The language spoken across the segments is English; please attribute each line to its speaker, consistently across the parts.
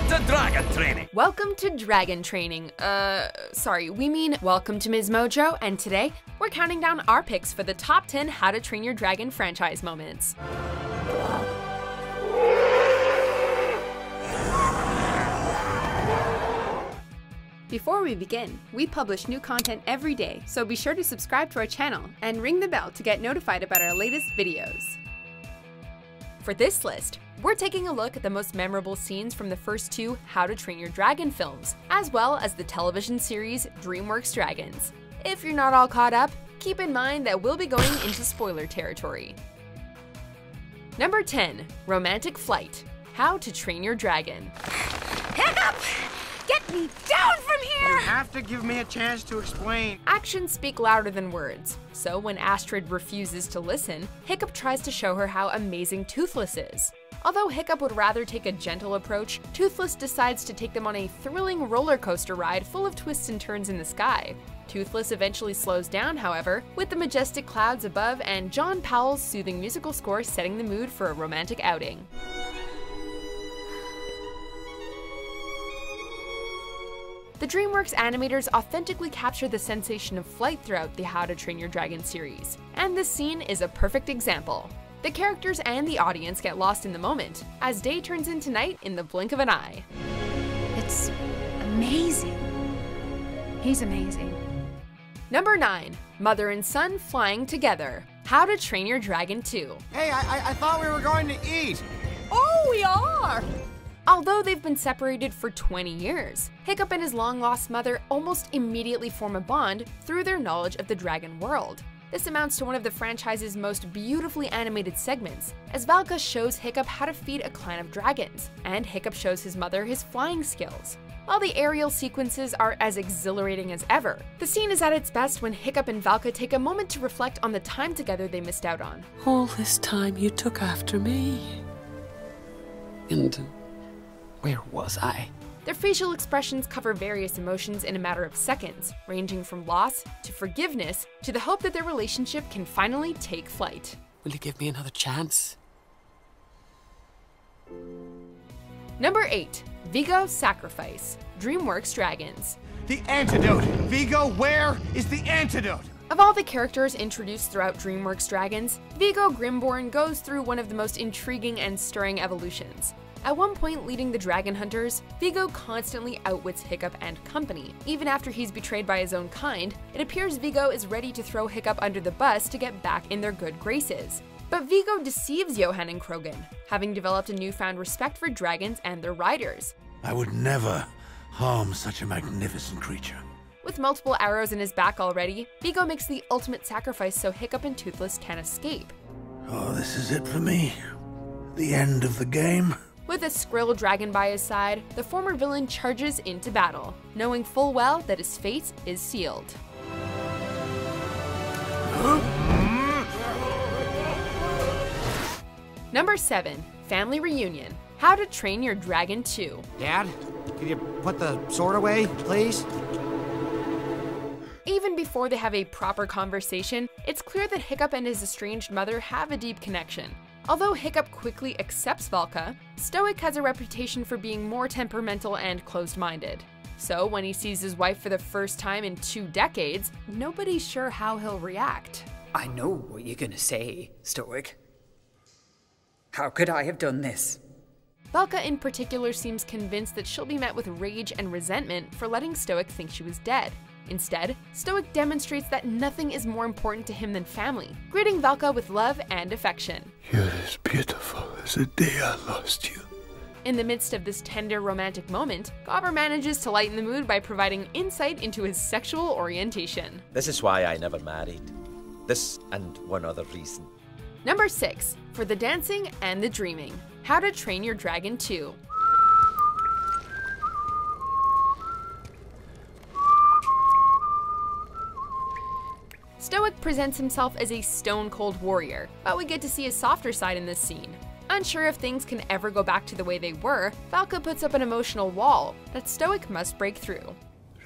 Speaker 1: to Dragon Training!
Speaker 2: Welcome to Dragon Training. Sorry, we mean welcome to MsMojo, and today we're counting down our picks for the top 10 How to Train Your Dragon franchise moments. Before we begin, we publish new content every day, so be sure to subscribe to our channel and ring the bell to get notified about our latest videos. For this list, we're taking a look at the most memorable scenes from the first two How to Train Your Dragon films, as well as the television series DreamWorks Dragons. If you're not all caught up, keep in mind that we'll be going into spoiler territory. Number 10. Romantic Flight. How to Train Your Dragon.
Speaker 3: Hiccup! Get me down from here!
Speaker 4: You have to give me a chance to explain.
Speaker 2: Actions speak louder than words, so when Astrid refuses to listen, Hiccup tries to show her how amazing Toothless is. Although Hiccup would rather take a gentle approach, Toothless decides to take them on a thrilling roller coaster ride full of twists and turns in the sky. Toothless eventually slows down, however, with the majestic clouds above and John Powell's soothing musical score setting the mood for a romantic outing. The DreamWorks animators authentically capture the sensation of flight throughout the How to Train Your Dragon series, and this scene is a perfect example. The characters and the audience get lost in the moment, as day turns into night in the blink of an eye.
Speaker 3: It's amazing. He's amazing.
Speaker 2: Number 9. Mother and son flying together. How to Train Your Dragon 2.
Speaker 4: Hey, I thought we were going to eat.
Speaker 2: Oh, we are! Although they've been separated for 20 years, Hiccup and his long-lost mother almost immediately form a bond through their knowledge of the dragon world. This amounts to one of the franchise's most beautifully animated segments, as Valka shows Hiccup how to feed a clan of dragons, and Hiccup shows his mother his flying skills. While the aerial sequences are as exhilarating as ever, the scene is at its best when Hiccup and Valka take a moment to reflect on the time together they missed out on.
Speaker 5: All this time you took after me. And where was I?
Speaker 2: Their facial expressions cover various emotions in a matter of seconds, ranging from loss to forgiveness to the hope that their relationship can finally take flight.
Speaker 5: Will you give me another chance?
Speaker 2: Number 8. Viggo's Sacrifice. DreamWorks Dragons.
Speaker 4: The antidote. Viggo, where is the antidote?
Speaker 2: Of all the characters introduced throughout DreamWorks Dragons, Viggo Grimborn goes through one of the most intriguing and stirring evolutions. At one point leading the Dragon Hunters, Viggo constantly outwits Hiccup and company. Even after he's betrayed by his own kind, it appears Viggo is ready to throw Hiccup under the bus to get back in their good graces. But Viggo deceives Johan and Krogan, having developed a newfound respect for dragons and their riders.
Speaker 6: I would never harm such a magnificent creature.
Speaker 2: With multiple arrows in his back already, Viggo makes the ultimate sacrifice so Hiccup and Toothless can escape.
Speaker 6: Oh, this is it for me? The end of the game?
Speaker 2: With a Skrill dragon by his side, the former villain charges into battle, knowing full well that his fate is sealed. Number 7. Family Reunion. How to Train Your Dragon 2.
Speaker 4: Dad, could you put the sword away, please?
Speaker 2: Even before they have a proper conversation, it's clear that Hiccup and his estranged mother have a deep connection. Although Hiccup quickly accepts Valka, Stoick has a reputation for being more temperamental and closed-minded. So when he sees his wife for the first time in 2 decades, nobody's sure how he'll react.
Speaker 7: I know what you're gonna say, Stoick. How could I have done this?
Speaker 2: Valka in particular seems convinced that she'll be met with rage and resentment for letting Stoick think she was dead. Instead, Stoick demonstrates that nothing is more important to him than family, greeting Valka with love and affection.
Speaker 6: You're as beautiful as the day I lost you.
Speaker 2: In the midst of this tender romantic moment, Gobber manages to lighten the mood by providing insight into his sexual orientation.
Speaker 1: This is why I never married. This and one other reason.
Speaker 2: Number 6. For the dancing and the dreaming. How to Train Your Dragon 2. Stoick presents himself as a stone-cold warrior, but we get to see his softer side in this scene. Unsure if things can ever go back to the way they were, Valka puts up an emotional wall that Stoick must break through.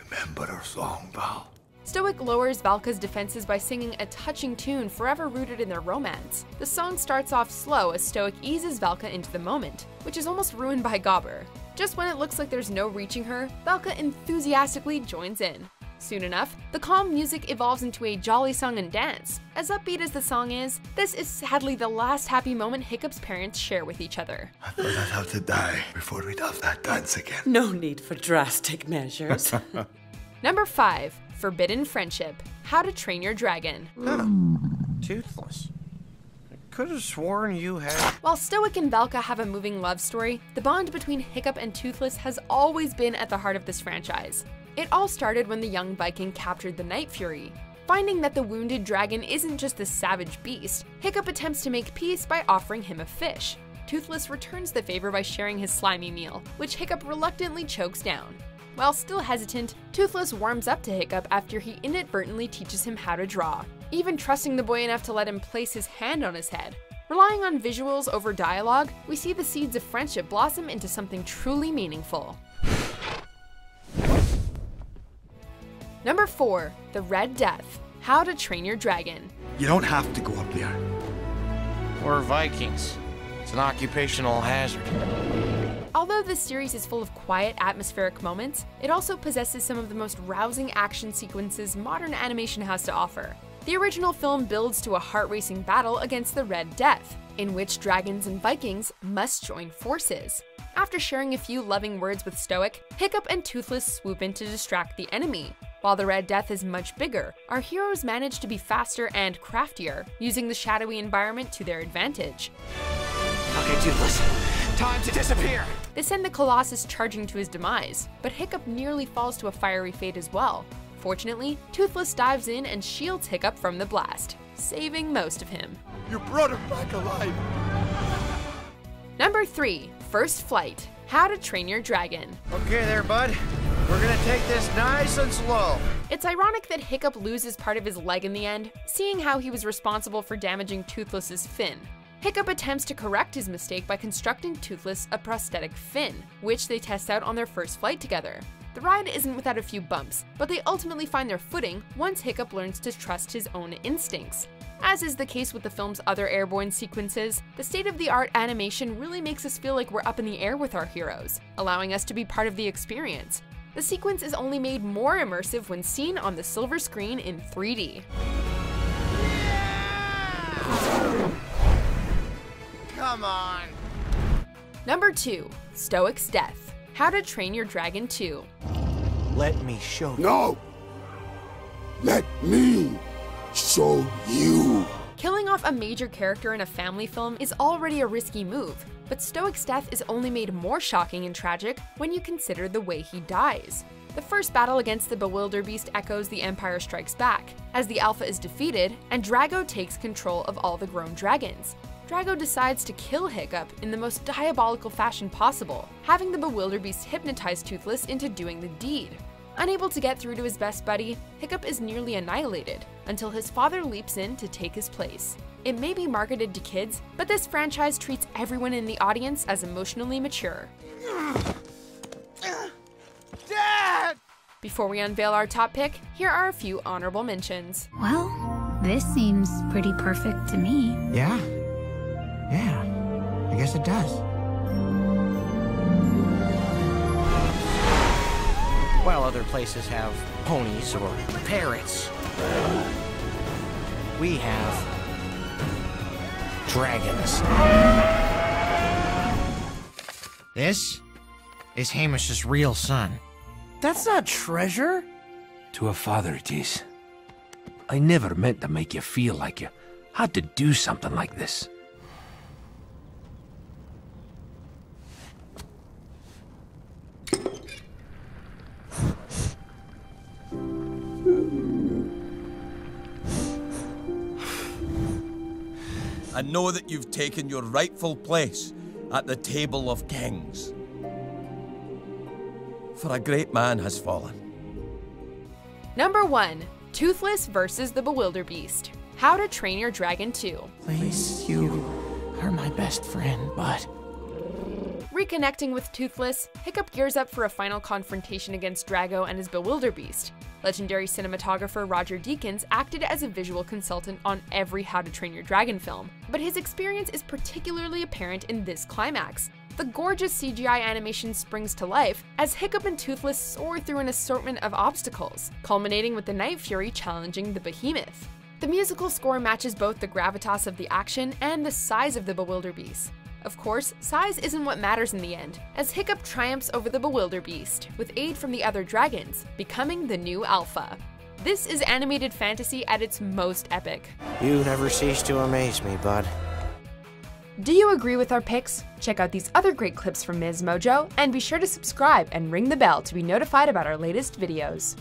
Speaker 6: Remember our song, Val.
Speaker 2: Stoick lowers Valka's defenses by singing a touching tune forever rooted in their romance. The song starts off slow as Stoick eases Valka into the moment, which is almost ruined by Gobber. Just when it looks like there's no reaching her, Velka enthusiastically joins in. Soon enough, the calm music evolves into a jolly song and dance. As upbeat as the song is, this is sadly the last happy moment Hiccup's parents share with each other.
Speaker 6: I thought I'd have to die before we'd have that dance again.
Speaker 5: No need for drastic measures.
Speaker 2: Number 5. Forbidden Friendship. How to Train Your Dragon.
Speaker 4: Toothless. I could have sworn you had...
Speaker 2: While Stoick and Velka have a moving love story, the bond between Hiccup and Toothless has always been at the heart of this franchise. It all started when the young Viking captured the Night Fury. Finding that the wounded dragon isn't just a savage beast, Hiccup attempts to make peace by offering him a fish. Toothless returns the favor by sharing his slimy meal, which Hiccup reluctantly chokes down. While still hesitant, Toothless warms up to Hiccup after he inadvertently teaches him how to draw, even trusting the boy enough to let him place his hand on his head. Relying on visuals over dialogue, we see the seeds of friendship blossom into something truly meaningful. Number 4. The Red Death. How to Train Your Dragon.
Speaker 6: You don't have to go up there.
Speaker 4: We're Vikings. It's an occupational hazard.
Speaker 2: Although this series is full of quiet, atmospheric moments, it also possesses some of the most rousing action sequences modern animation has to offer. The original film builds to a heart-racing battle against the Red Death, in which dragons and Vikings must join forces. After sharing a few loving words with Stoick, Hiccup and Toothless swoop in to distract the enemy. While the Red Death is much bigger, our heroes manage to be faster and craftier, using the shadowy environment to their advantage.
Speaker 4: Okay, Toothless. Time to disappear!
Speaker 2: This sends the Colossus charging to his demise, but Hiccup nearly falls to a fiery fate as well. Fortunately, Toothless dives in and shields Hiccup from the blast, saving most of him.
Speaker 6: You brought him back alive.
Speaker 2: Number 3. First Flight. How to Train Your Dragon.
Speaker 4: Okay there, bud. We're gonna take this nice and slow.
Speaker 2: It's ironic that Hiccup loses part of his leg in the end, seeing how he was responsible for damaging Toothless's fin. Hiccup attempts to correct his mistake by constructing Toothless a prosthetic fin, which they test out on their first flight together. The ride isn't without a few bumps, but they ultimately find their footing once Hiccup learns to trust his own instincts. As is the case with the film's other airborne sequences, the state-of-the-art animation really makes us feel like we're up in the air with our heroes, allowing us to be part of the experience. The sequence is only made more immersive when seen on the silver screen in 3D.
Speaker 4: Come on.
Speaker 2: Number 2. Stoick's Death. How to Train Your Dragon 2.
Speaker 4: Let me show you.
Speaker 6: No! Let me show you.
Speaker 2: Killing off a major character in a family film is already a risky move, but Stoick's death is only made more shocking and tragic when you consider the way he dies. The first battle against the Bewilderbeast echoes The Empire Strikes Back, as the Alpha is defeated and Drago takes control of all the grown dragons. Drago decides to kill Hiccup in the most diabolical fashion possible, having the Bewilderbeast hypnotize Toothless into doing the deed. Unable to get through to his best buddy, Hiccup is nearly annihilated, until his father leaps in to take his place. It may be marketed to kids, but this franchise treats everyone in the audience as emotionally mature.
Speaker 4: Dad!
Speaker 3: Before we unveil our top pick, here are a few honorable mentions.
Speaker 8: Well, this seems pretty perfect to me.
Speaker 4: Yeah, I guess it does. Well, other places have ponies or parrots. We have dragons. This is Hamish's real son.
Speaker 9: That's not treasure.
Speaker 10: To a father it is. I never meant to make you feel like you had to do something like this.
Speaker 1: I know that you've taken your rightful place at the table of kings. For a great man has fallen.
Speaker 2: Number 1. Toothless versus the Bewilderbeast. How to Train Your Dragon 2.
Speaker 4: Please, you are my best friend, bud.
Speaker 2: Reconnecting with Toothless, Hiccup gears up for a final confrontation against Drago and his Bewilderbeast. Legendary cinematographer Roger Deakins acted as a visual consultant on every How to Train Your Dragon film, but his experience is particularly apparent in this climax. The gorgeous CGI animation springs to life as Hiccup and Toothless soar through an assortment of obstacles, culminating with the Night Fury challenging the Behemoth. The musical score matches both the gravitas of the action and the size of the Bewilderbeast. Of course, size isn't what matters in the end, as Hiccup triumphs over the Bewilderbeast, with aid from the other dragons, becoming the new Alpha. This is animated fantasy at its most epic.
Speaker 4: You never cease to amaze me, bud.
Speaker 2: Do you agree with our picks? Check out these other great clips from MsMojo, and be sure to subscribe and ring the bell to be notified about our latest videos.